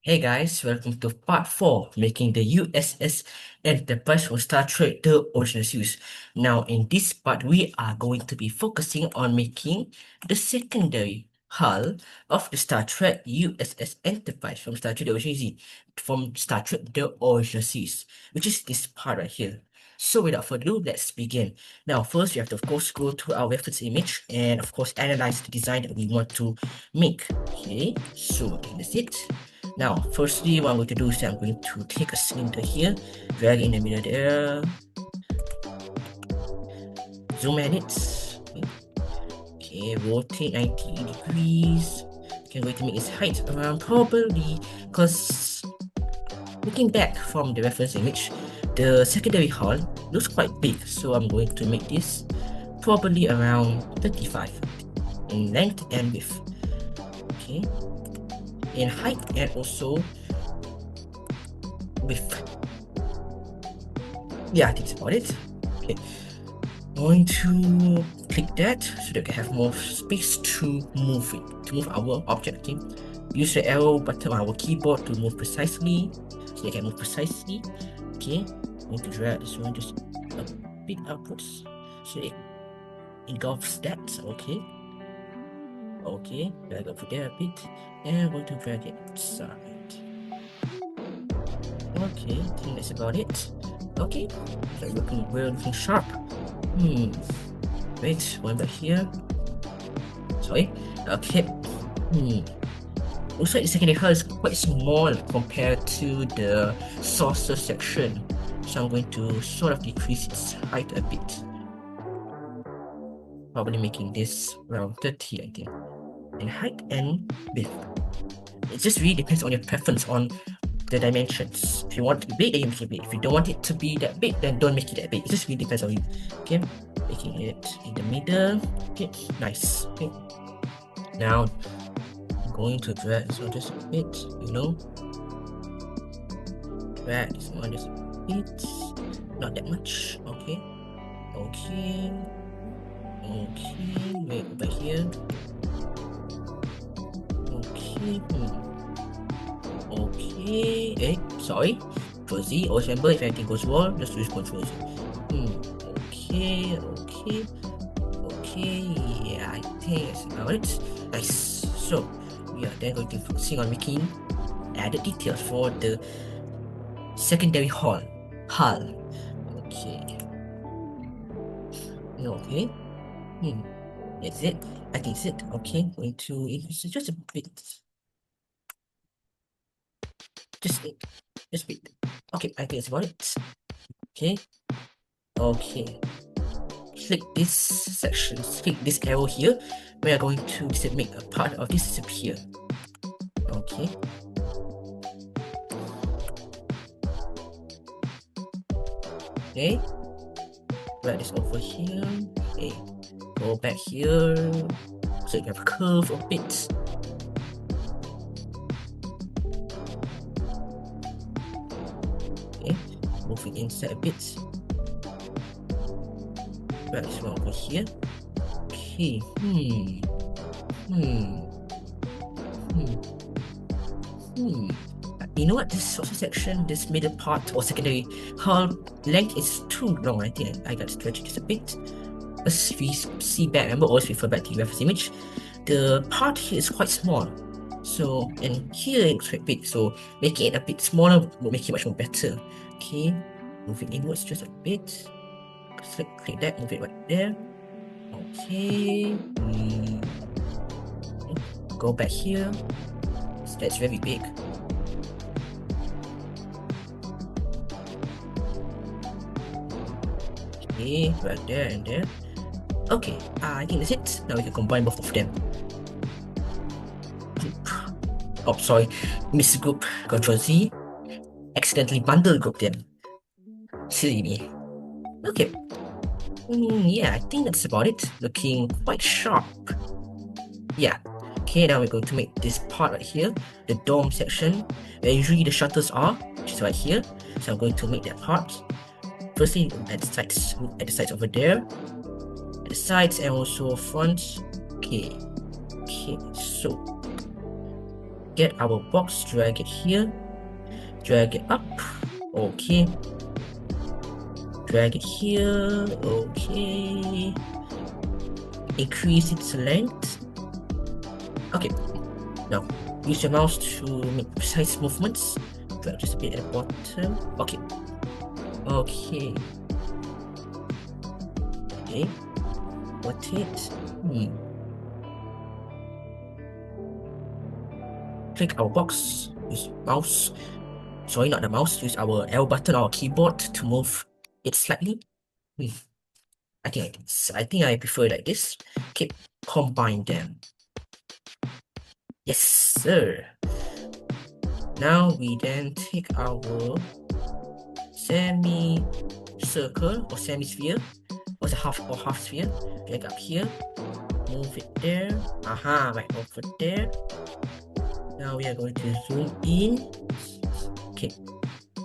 Hey guys, welcome to part 4, making the USS Enterprise from Star Trek The Original Series. Now, in this part, we are going to be focusing on making the secondary hull of the Star Trek USS Enterprise from Star Trek The Original Series, from Star Trek The Original Series, which is this part right here. So without further ado, let's begin. Now, first, we have to, of course, go to our reference image and, of course, analyze the design that we want to make. Okay, so that's it. Now, firstly, what I'm going to do is I'm going to take a cylinder here, drag in the middle there, zoom at it, okay, rotate 90 degrees. Okay, I'm going to make its height around probably, because looking back from the reference image, the secondary hull looks quite big, so I'm going to make this probably around 35 in length and width. Okay, in height and also width. Yeah, I think that's about it. Okay, going to click that so that we can have more space to move it, to move our object. Okay, use the arrow button on our keyboard to move precisely, so they can move precisely. Okay, going to drag this one just a bit upwards so it engulfs that. Okay, okay, drag over there a bit, and I'm going to drag it inside. Okay, I think that's about it. Okay, so we're looking sharp. Wait, one back here. Sorry. Okay. Looks like the secondary hull is quite small compared to the saucer section. So I'm going to sort of decrease its height a bit. Probably making this around 30, I think. In height and width. It just really depends on your preference on the dimensions. If you want it to be big, then you make it big. If you don't want it to be that big, then don't make it that big. It just really depends on you. Okay, making it in the middle. Okay, nice. Okay, now I'm going to drag this one just a bit, drag this one just a bit, not that much. Okay, okay, okay, wait, over here. Okay, okay, sorry, Control Z, always remember if anything goes wrong, just use Control Z. Okay, okay, okay, yeah, I think that's about it. Nice. So, we are then going to focusing on making added details for the secondary hull. Okay. Okay. That's it. I think it's it. Okay, going to increase just a bit. Just a bit. Okay, I think it's about it. Okay. Okay. Click this section, click this arrow here. We are going to make a part of this disappear. Okay. Okay. Drag this over here. Okay. Go back here. So you have a curve a bit. Okay. Moving inside a bit. Drag this one over here. Okay. You know what? This saucer section, this middle part or secondary hull length is too long. I think I got to stretch it just a bit. As we see back, remember, always refer back to the reference image. The part here is quite small. So, and here it's quite big. So, making it a bit smaller will make it much more better. Okay, moving inwards just a bit. Click that, move it right there. Okay. Go back here. So that's very big. Okay, right there and there. Okay, I think that's it. Now we can combine both of them. Oh, sorry, miss group. Control Z. Accidentally bundle group them. Silly me. Okay. Yeah, I think that's about it. Looking quite sharp. Yeah. Okay, now we're going to make this part right here, the dome section, where usually the shutters are, which is right here. So I'm going to make that part. Firstly, at the sides over there, at the sides and also front. Okay, so get our box, drag it here, drag it up, okay, drag it here, okay, increase its length, okay. Now use your mouse to make precise movements, drag just a bit at the bottom, okay, okay, okay, rotate, click our box, use mouse, sorry, not the mouse, use our L button or keyboard to move it slightly. I think I prefer like this. Okay, combine them. Yes, sir. Now we then take our semi-circle or semi-sphere, or the half sphere, drag up here, move it there. Aha, right over there. Now we are going to zoom in. Okay,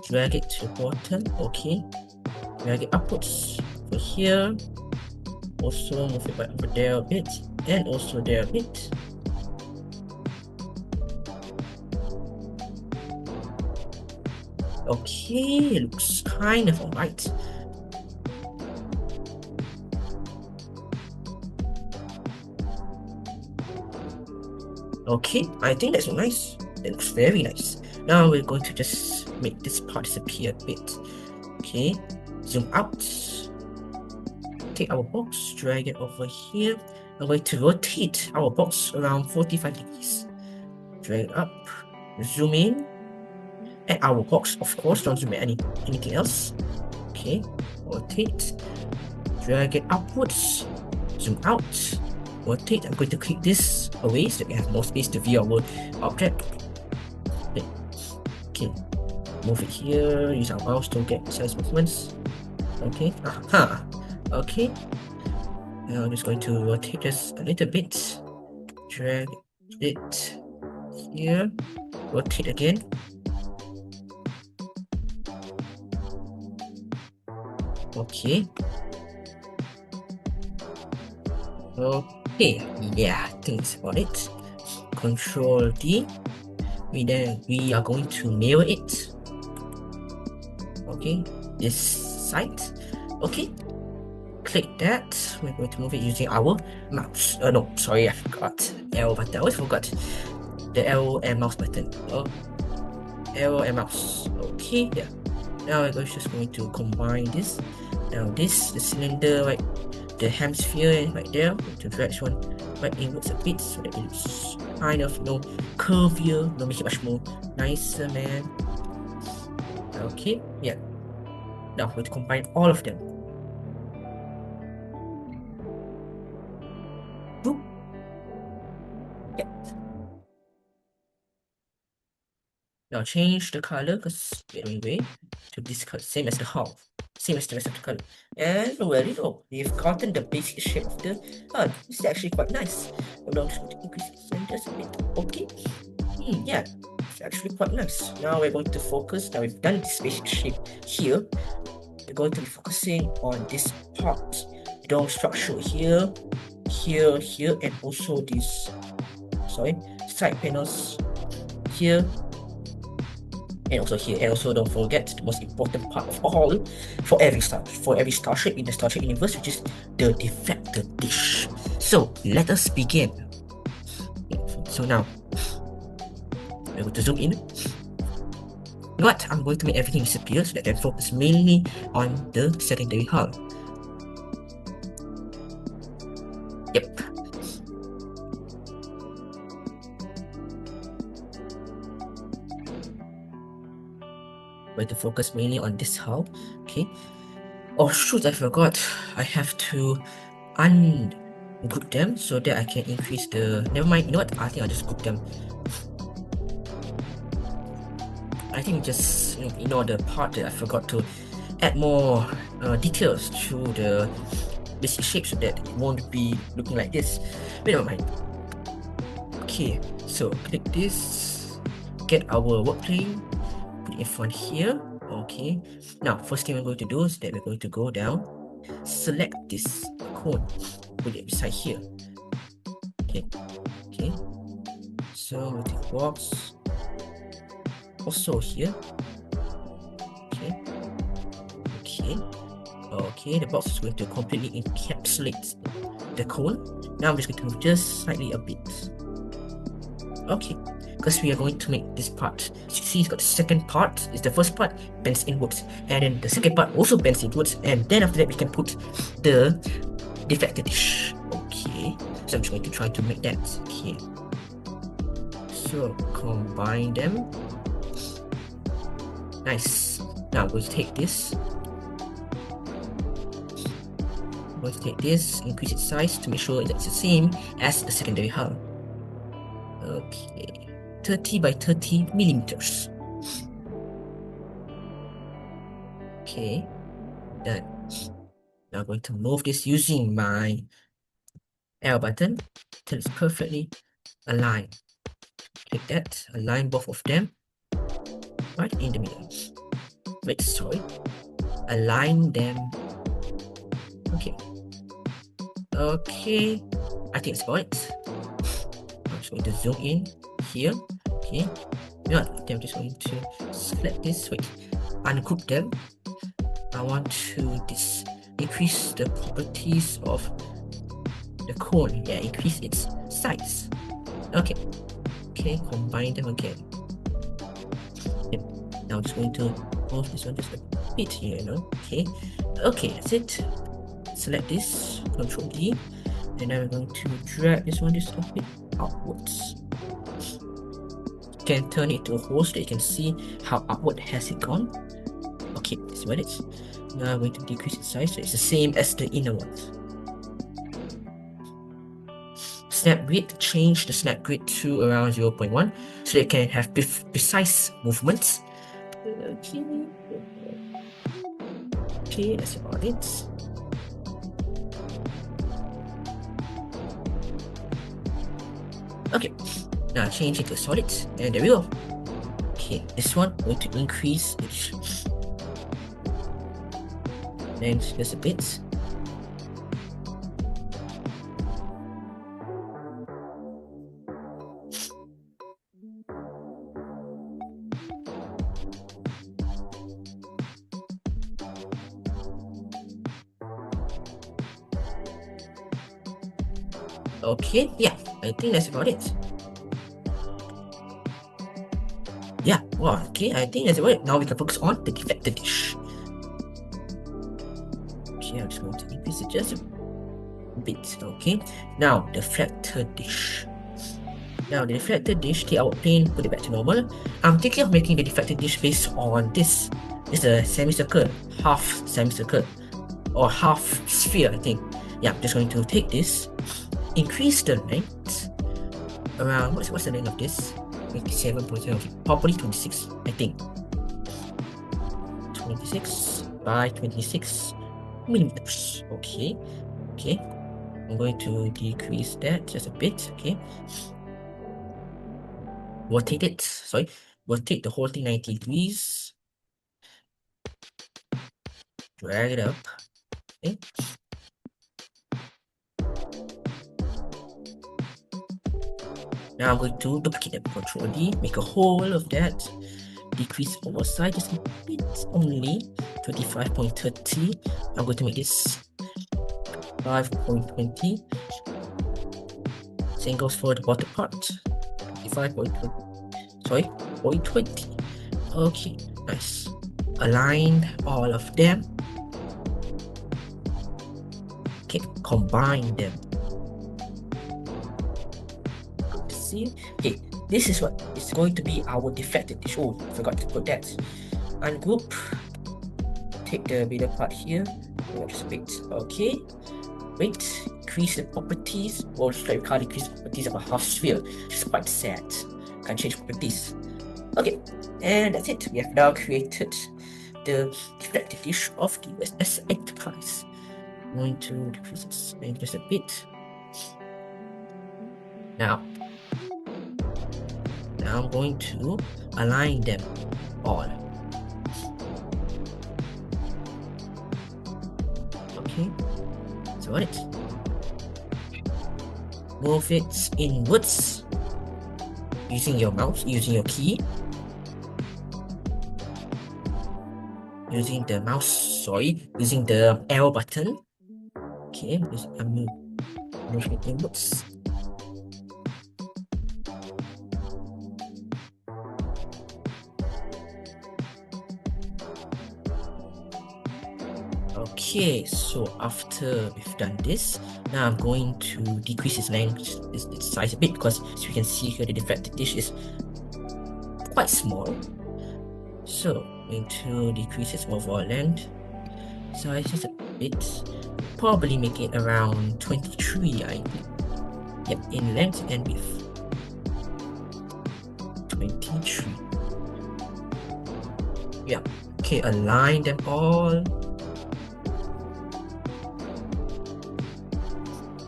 drag it to the bottom. Okay, drag it upwards over here. Also move it back over there a bit, and also there a bit. Okay, it looks kind of alright. Okay, I think that's nice. That looks very nice. Now we're going to just make this part disappear a bit. Okay, zoom out. Take our box, drag it over here. I'm going to rotate our box around 45 degrees. Drag it up, zoom in. Add our box, of course, don't zoom at anything else. Okay, rotate, drag it upwards, zoom out, rotate. I'm going to click this away so that we have more space to view our object. Okay, move it here, use our mouse to get size movements. Okay, aha, okay. Now I'm just going to rotate this a little bit, drag it here, rotate again. Okay. Okay, yeah, I think that's about it. Control D. We are going to mirror it. Okay, this side. Okay, click that. We're going to move it using our mouse. No, sorry, I forgot. L button. I always forgot the L and mouse button. Oh, L and mouse. Okay, yeah. Now we're just going to combine this. Now this, the cylinder, right, the hemisphere right there, to drag one right inwards a bit so that it's kind of, curvier, make it much more nicer, man. Okay, yeah. Now we're going to combine all of them. Boop. Yeah. Now change the color, because anyway, to this color, same as the hull, same as the rest of the color. And well, we've gotten the basic shape of the hull. This is actually quite nice. Now just going to increase its centers a bit. Okay. Yeah, it's actually quite nice. Now we're going to focus. Now we've done this basic shape here. We're going to be focusing on this part. Dome structure here, here, here, and also these side panels here, and also here. And also don't forget the most important part of all for every starship in the Starship universe, which is the deflector dish. So let us begin. So now we're going to zoom in. But I'm going to make everything disappear so that I can focus mainly on the secondary hull. Yep. Going to focus mainly on this hull. Okay. Oh shoot, I forgot. I have to ungroup them so that I can increase the. Never mind. You know what? I think I'll just group them. I think just ignore the part that I forgot to add more details to the basic shape so that it won't be looking like this. But never mind. Okay, so click this, get our work plane, put it in front here. Okay, now first thing we're going to do is that we're going to go down, select this cone, put it beside here. Okay, So we take box. Also here. Okay. Okay, the box is going to completely encapsulate the cone. Now I'm just going to move just slightly a bit. Okay, because we are going to make this part. As you see, it's got the second part. Is the first part bends inwards, and then the second part also bends inwards, and then after that we can put the deflector dish. Okay, so I'm just going to try to make that. Okay, so combine them. Nice. Now I'm going to take this. I'm going to take this, increase its size to make sure that it's the same as the secondary hull. Okay, 30 by 30 millimeters. Okay, done. Now I'm going to move this using my L button till it's perfectly aligned. Click that, align both of them right in the middle. Wait, sorry. Align them. Okay. Okay, I think it's about it. I'm just going to zoom in here. Okay. Yeah, I'm just going to select this. Wait, ungroup them. I want to increase the properties of the cone. Yeah, increase its size. Okay. Okay, combine them again. Yep. Now I'm just going to move this one just a bit here, you know. Okay. Okay, that's it. Select this, Control D, and then we're going to drag this one just a bit outwards. You can turn it to a whole so you can see how upward has it gone. Okay, that's what it is. Now I'm going to decrease its size so it's the same as the inner ones. Snap grid, change the snap grid to around 0.1 so they can have precise movements. Okay, that's about it. Okay, now change it to solid, and there we go. Okay, this one going to increase its length just a bit. Okay, yeah, I think that's about it. Yeah, wow, okay, I think that's about it. Now we can focus on the deflector dish. Okay, I'm just going to increase it just a bit. Okay, now the deflector dish. Now the deflector dish, take our plane, put it back to normal. I'm thinking of making the deflector dish based on this. It's a semicircle, half semicircle, or half sphere, I think. Yeah, I'm just going to take this, increase the length around, what's the length of this? 27.0, probably 26, I think. 26 by 26 millimeters. Okay, okay. I'm going to decrease that just a bit. Okay. Rotate it. Sorry, rotate the whole thing 90 degrees. Drag it up. Okay. Now I'm going to duplicate that. Control D, make a whole of that. Decrease oversize just a bit only. 25.30. I'm going to make this 5.20. Same goes for the bottom part. 25.20. Sorry, 0.20. Okay, nice. Align all of them. Okay, combine them. See? Okay, this is what is going to be our deflector dish. Oh, forgot to put that. Ungroup. Take the middle part here. Just a bit. Okay. Wait. Increase the properties. Well, we can't increase the properties of a half sphere. It's quite sad. Can't change properties. Okay, and that's it. We have now created the deflector dish of the USS Enterprise. I'm going to decrease its length just a bit. Now I'm going to align them all. Okay, so what it? Move it inwards. using your mouse, using your key, using the mouse, using the arrow button. Okay, I'm moving inwards. Okay, so after we've done this, now I'm going to decrease its length, its size a bit, because as you can see here, the deflected dish is quite small. So I'm going to decrease its overall length size just a bit, probably make it around 23, I think. Yep, in length and width. 23. Yeah. Okay, align them all.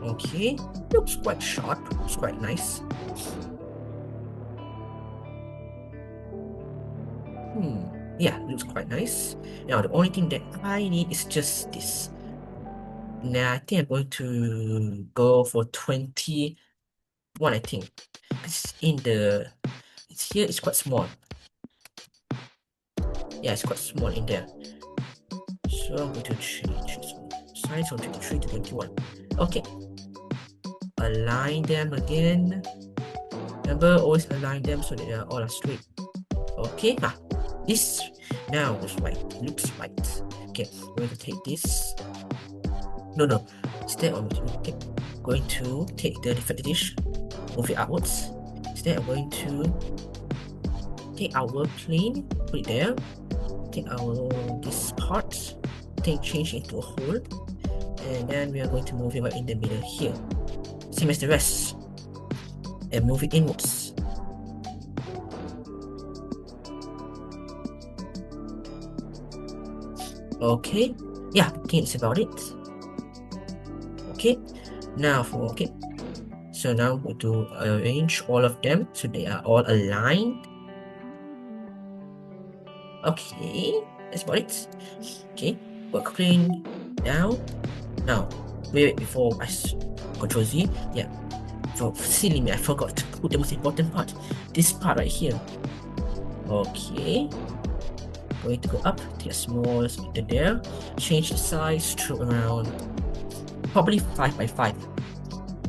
Okay, looks quite sharp, looks quite nice. Yeah, looks quite nice. Now the only thing that I need is just this. Now I think I'm going to go for 21, I think. It's here, it's quite small. Yeah, it's quite small in there. So I'm going to change this size from 23 to 21. Okay. Align them again. Remember, always align them so that they are all straight. Okay, this now looks right. Okay, I'm going to take this. No. Instead, I'm going to take the deflected dish, move it outwards. Instead, I'm going to take our plane, put it there. Take this part, change it into a hole, and then we are going to move it right in the middle here, same as the rest, and move it inwards. Okay, yeah, I think it's about it. Okay, now so now we to arrange all of them so they are all aligned. Okay, that's about it. Okay, work plane down. Now, wait, before I Control Z, yeah. So silly me, I forgot to put the most important part. This part right here. Okay. Going to go up, take a small split there, change the size to around probably 5 by 5.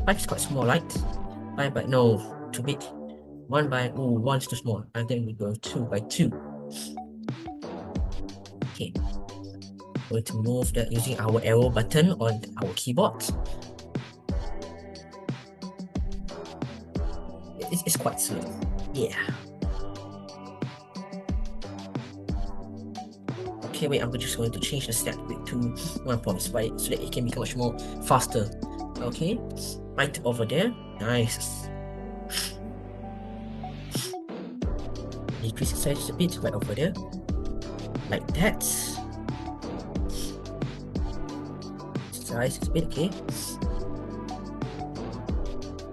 5 is quite small, right? 5 by no, too big. 1 is too small. And then we go 2 by 2. Okay. Going to move that using our arrow button on our keyboard. It's quite slow. Yeah. Okay, wait, I'm just going to change the snap rate to 1.5 so that it can become much more faster. Okay, right over there. Nice. Decrease the size a bit right over there. Like that. Size is a bit, okay.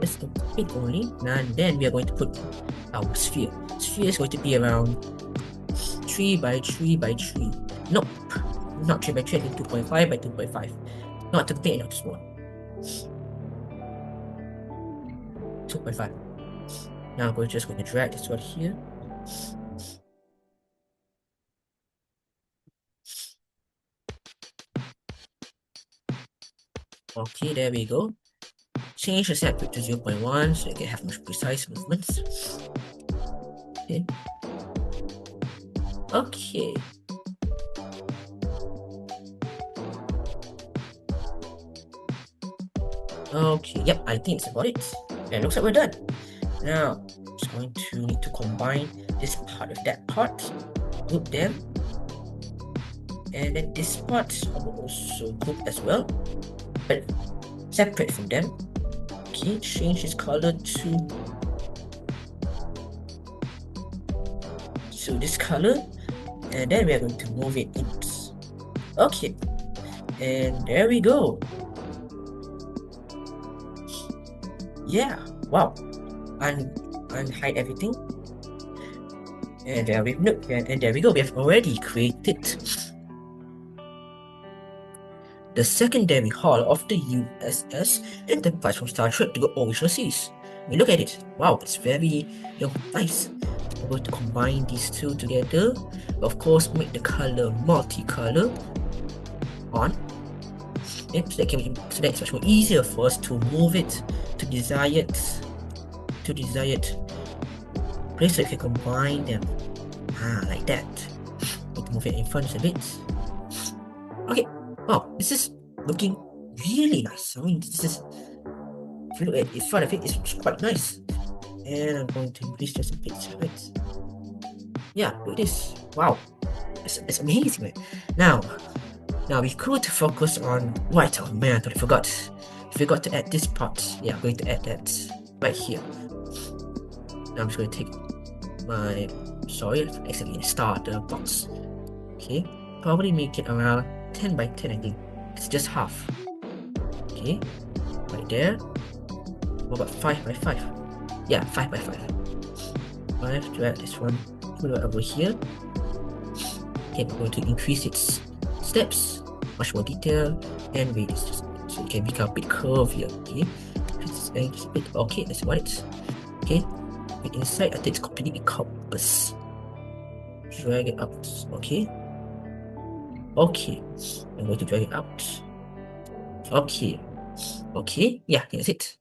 Just a bit only. And then we are going to put our sphere. Sphere is going to be around 3 by 3 by 3. Nope, not 3 by 3, I think 2.5 by 2.5. Not too big, not too small. 2.5. Now we're just going to drag this one here. Okay, there we go. Change the set to 0.1 so you can have much precise movements. Okay. Okay. Okay, yep, I think it's about it. And looks like we're done. Now, just going to need to combine this part with that part, group them, and then this part I will also group as well, but separate from them. Okay, change its color to this color, and then we are going to move it in. Okay, and there we go. Yeah, wow. Unhide everything. And there we look, and there we go. We have already created the secondary hull of the USS Enterprise from Star Trek: The Original Series. we look at it. Wow, it's very, nice. I'm going to combine these two together. Of course, make the color multicolor on. Okay, so that it's much more easier for us to move it to desired place, so you can combine them. Like that. Need to move it in front a bit. Okay. Wow, this is looking really nice. I mean, this is, if you look at in front of it, it's quite nice. And I'm going to increase just a bit of it. Yeah, look at this. Wow, it's amazing, man. Now we could focus on white. Oh man, I totally forgot. Forgot to add this part. Yeah, I'm going to add that right here. Now I'm just going to take my, sorry, I accidentally start the box. Okay, probably make it around 10 by 10, I think. It's just half. Okay, right there. What about 5 by 5? Yeah, 5 by 5. 5, drag this one, put it over here. Okay, we're going to increase its steps, much more detail, and radius, so it can become a bit curvier. Okay, just a bit. Okay, that's what it's. Okay, but inside, I think it's completely compass. Drag it out. Okay. Okay, I'm going to drag it out. Okay. Okay, yeah, that's it.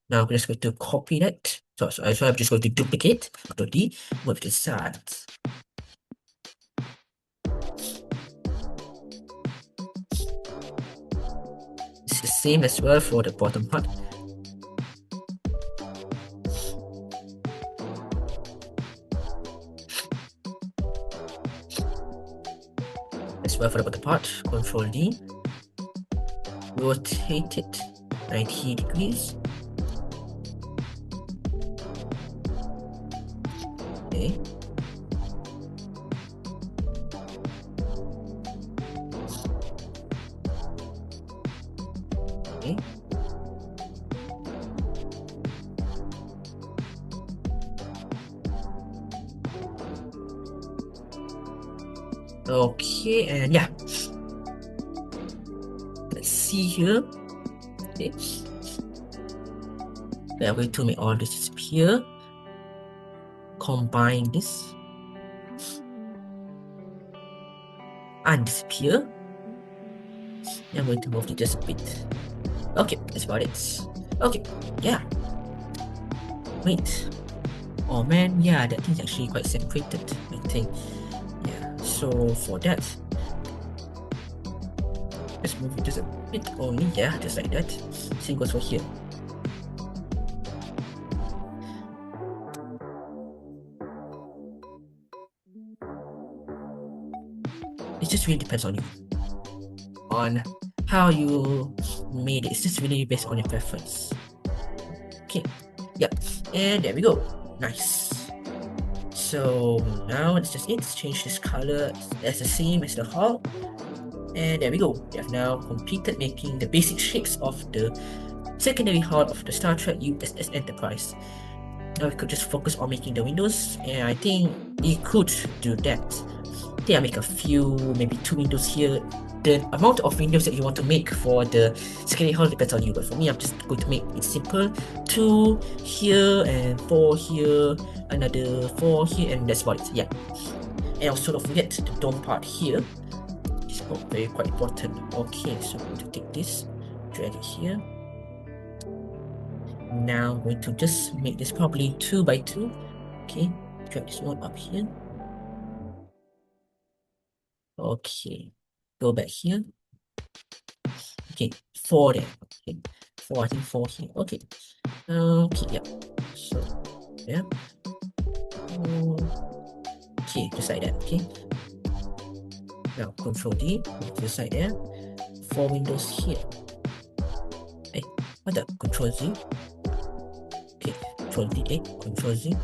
Now I'm just going to copy that. So I'm just going to duplicate. Control D, move to the side. It's the same as well for the bottom part. As well for the bottom part, Control D. Rotate it 90 degrees. Okay. Okay. Okay, and yeah. Let's see here. Okay. We are going to make all this disappear. Combine this. And disappear. I'm going to move it just a bit. Okay, that's about it. Okay, yeah. Wait. Oh man, yeah, that thing's actually quite separated, I think. Yeah, so for that, let's move it just a bit only. Yeah, just like that. Same goes for here. It just really depends on you, on how you made it. It's just really based on your preference. Okay, yep, and there we go. Nice. So now it's just it. Let's change this color as the same as the hull. And there we go. We have now completed making the basic shapes of the secondary hull of the Star Trek USS Enterprise. Now we could just focus on making the windows, and I think we could do that. I think I make a few, maybe 2 windows here. The amount of windows that you want to make for the secondary hull depends on you, but for me, I'm just going to make it simple. 2 here and 4 here, another 4 here, and that's about it. Yeah. And also don't forget the dome part here. It's very quite important. Okay, so I'm going to take this, drag it here. Now I'm going to just make this probably 2 by 2. Okay, drag this one up here. Okay, go back here. Okay, 4 there. Okay, 4, I think 4 here. Okay. Okay, yeah. So, yeah. Okay, just like that. Okay. Now, Control D, just like there. 4 windows here. Hey, what the? Control Z. Okay, Control D, Control Z.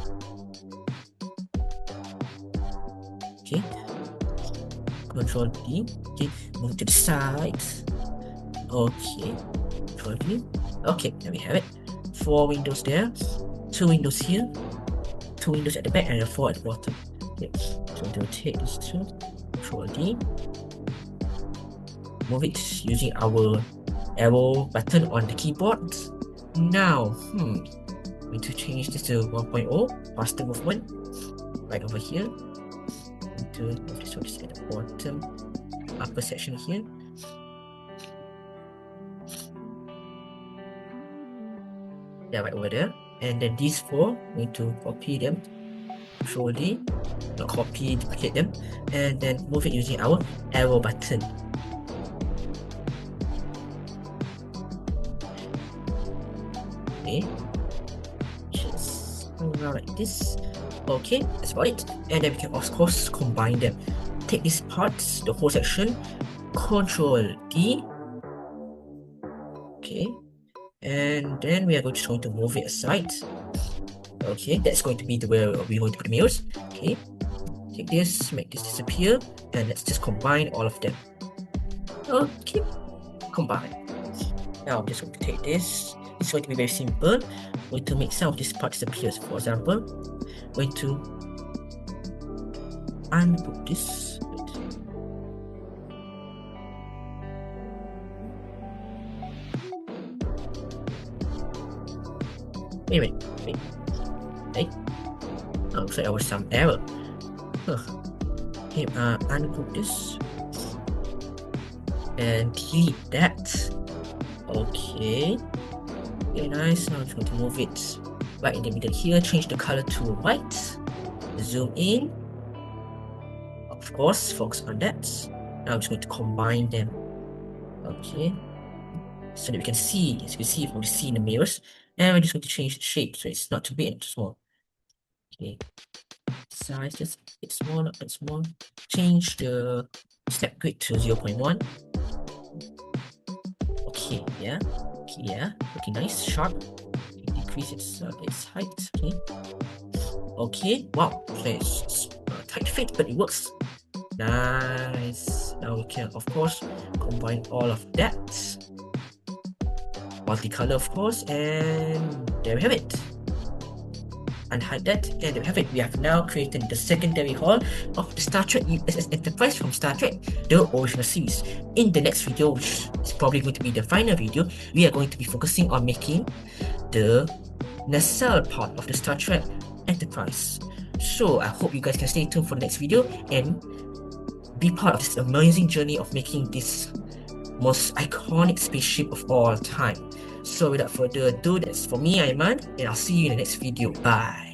Okay. Control D. Okay, move to the side. Okay, Control D. Okay, there we have it. 4 windows there. 2 windows here. 2 windows at the back and 4 at the bottom. Okay, so rotate this two. Control D. Move it using our arrow button on the keyboard. Now, going to change this to 1.0, faster movement, right over here. To move this one at the bottom upper section here. Yeah, right over there. And then these four, I'm going to copy them slowly, not copy, duplicate them, and then move it using our arrow button. Okay, just around like this. Okay, that's about it. And then we can of course combine them. Take these parts, the whole section, Control D. Okay, and then we are just going to move it aside. Okay, that's going to be the where we're going to put the mirrors. Okay, take this, make this disappear, and let's just combine all of them. Okay, combine. Now I'm just going to take this. It's going to be very simple. I'm going to make some of these parts disappear. For example, I'm going to unput this. Wait. Hey. Oh, looks like there was some error. Okay, unput this. And delete that. Okay. Very nice. Now I'm just going to move it right in the middle here. Change the color to white. Zoom in. Of course, focus on that. Now I'm just going to combine them. Okay. So that we can see, as you can see, we see in the mirrors. And we're just going to change the shape so it's not too big and too small. Okay. Size just a bit smaller and small. Change the step grid to 0.1. Okay, yeah. Okay, yeah. Looking nice, sharp. Decrease its height. Okay. Okay. Wow. It's tight fit, but it works. Nice. Now we can, of course, combine all of that. Multicolor, of course, and there we have it. Unhide that, and there we have it. We have now created the secondary hull of the Star Trek USS Enterprise from Star Trek, the original series. In the next video, which is probably going to be the final video, we are going to be focusing on making the nacelle part of the Star Trek Enterprise. So I hope you guys can stay tuned for the next video and be part of this amazing journey of making this most iconic spaceship of all time. So without further ado, that's for me, Aiman, and I'll see you in the next video. Bye.